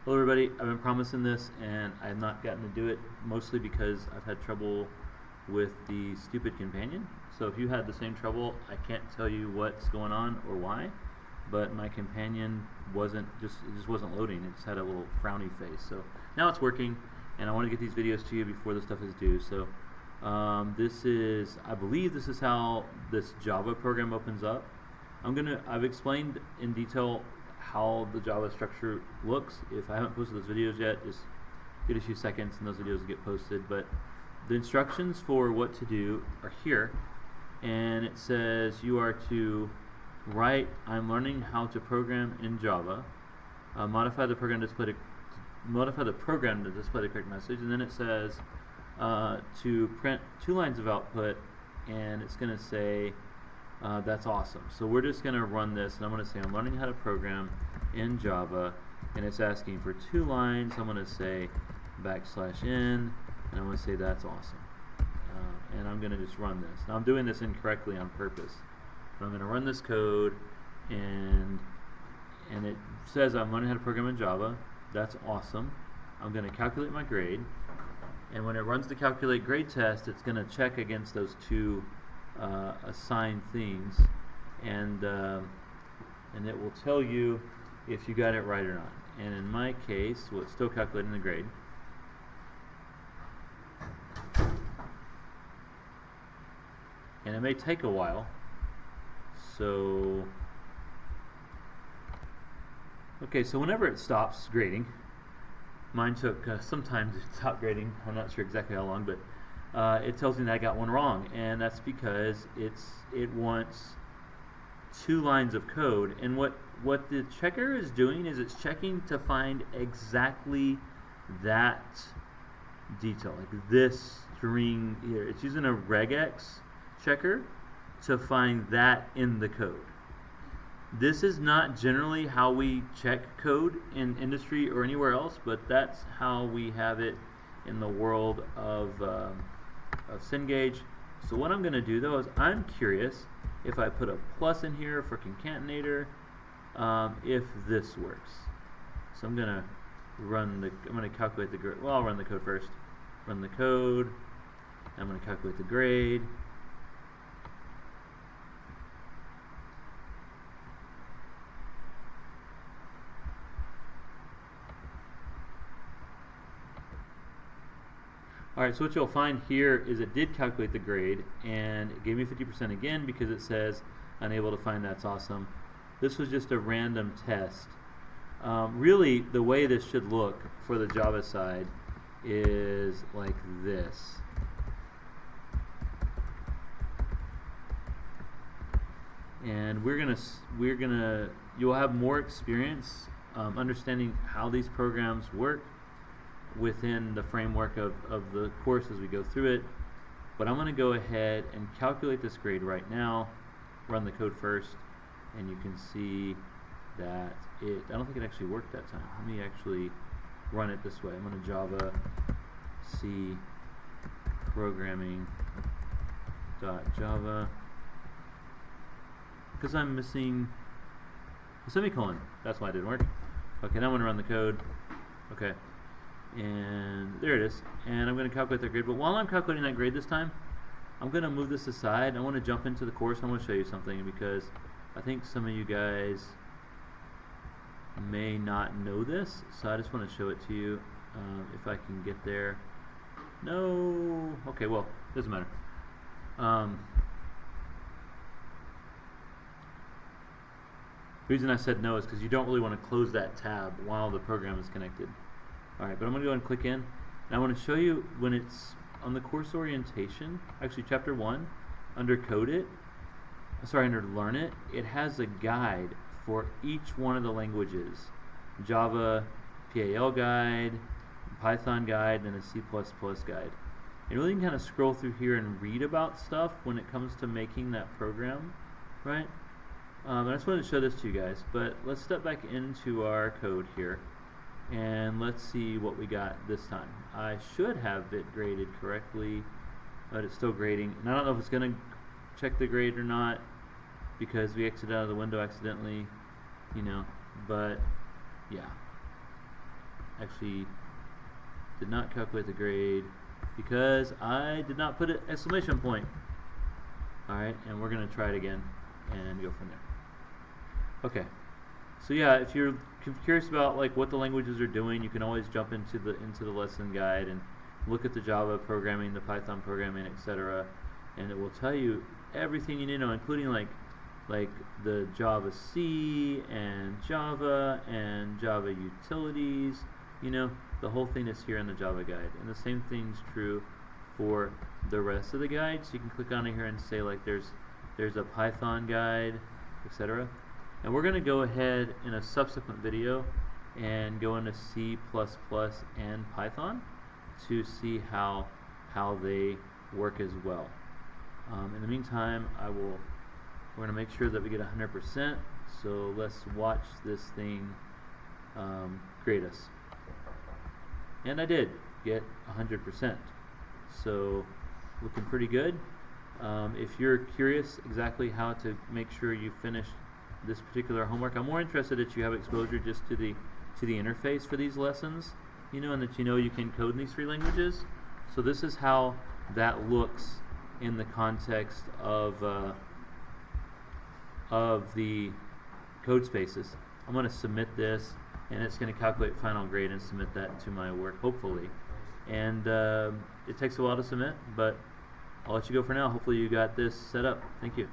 Hello everybody, I've been promising this and I have not gotten to do it, mostly because I've had trouble with the stupid companion. So if you had the same trouble, I can't tell you what's going on or why, but my companion just wasn't loading. It just had a little frowny face. So now it's working, and I want to get these videos to you before the stuff is due. So I believe this is how this Java program opens up. I've explained in detail how the Java structure looks. If I haven't posted those videos yet, just give it a few seconds and those videos will get posted. But the instructions for what to do are here, and it says you are to write, I'm learning how to program in Java, modify the program to display the correct message, and then it says to print 2 lines of output, and it's going to say that's awesome. So we're just going to run this, and I'm going to say I'm learning how to program in Java, and it's asking for 2 lines. I'm going to say \n, and I'm going to say that's awesome. And I'm going to just run this. Now I'm doing this incorrectly on purpose. But I'm going to run this code, and it says I'm learning how to program in Java. That's awesome. I'm going to calculate my grade, and when it runs the calculate grade test, it's going to check against those 2 assigned things, and it will tell you if you got it right or not. And in my case, well, it's still calculating the grade. And it may take a while. So, okay, so whenever it stops grading, mine took some time to stop grading. I'm not sure exactly how long, but it tells me that I got one wrong, and that's because it wants 2 lines of code. And what the checker is doing is it's checking to find exactly that detail, like this string here. It's using a regex checker to find that in the code. This is not generally how we check code in industry or anywhere else, but that's how we have it in the world of Cengage. So what I'm going to do though is I'm curious if I put a plus in here for concatenator, if this works. So I'm going to calculate the grade. Well, I'll run the code first. Run the code. I'm going to calculate the grade. Alright, so what you'll find here is it did calculate the grade, and it gave me 50% again because it says unable to find that's awesome. This was just a random test. Really, the way this should look for the Java side is like this. And you'll have more experience understanding how these programs work within the framework of the course as we go through it. But I'm going to go ahead and calculate this grade right now, run the code first, and you can see that I don't think it actually worked that time. Let me actually run it this way. I'm going to Java C programming .java, because I'm missing a semicolon. That's why it didn't work. Okay, now I'm going to run the code. Okay. And there it is, and I'm going to calculate that grade. But while I'm calculating that grade this time, I'm going to move this aside. I want to jump into the course. I want to show you something because I think some of you guys may not know this, so I just want to show it to you. If I can get there. No. Okay, well, doesn't matter. The reason I said no is because you don't really want to close that tab while the program is connected. Alright, but I'm going to go and click in, and I want to show you when it's on the course orientation, actually chapter 1, under under learn it, it has a guide for each one of the languages. Java, PAL guide, Python guide, and a C++ guide. And really you can kind of scroll through here and read about stuff when it comes to making that program, right? I just wanted to show this to you guys, but let's step back into our code here. And let's see what we got this time. I should have it graded correctly, but it's still grading. And I don't know if it's going to check the grade or not because we exited out of the window accidentally, but yeah. actually did not calculate the grade because I did not put an exclamation point. Alright, and we're going to try it again and go from there. Okay, so yeah, if you're curious about like what the languages are doing, you can always jump into the lesson guide and look at the Java programming, the Python programming, etc., and it will tell you everything you need to know, including like the Java C and Java utilities, the whole thing is here in the Java guide. And the same thing's true for the rest of the guide. So you can click on it here and say like there's a Python guide, etc. And we're going to go ahead in a subsequent video and go into C++ and Python to see how they work as well. In the meantime, we're going to make sure that we get 100%, so let's watch this thing grade us. And I did get 100%, so looking pretty good. If you're curious exactly how to make sure you finish this particular homework, I'm more interested that you have exposure just to the interface for these lessons, and that you can code in these 3 languages. So this is how that looks in the context of the code spaces. I'm going to submit this, and it's going to calculate final grade and submit that to my work, hopefully. And it takes a while to submit, but I'll let you go for now. Hopefully you got this set up. Thank you.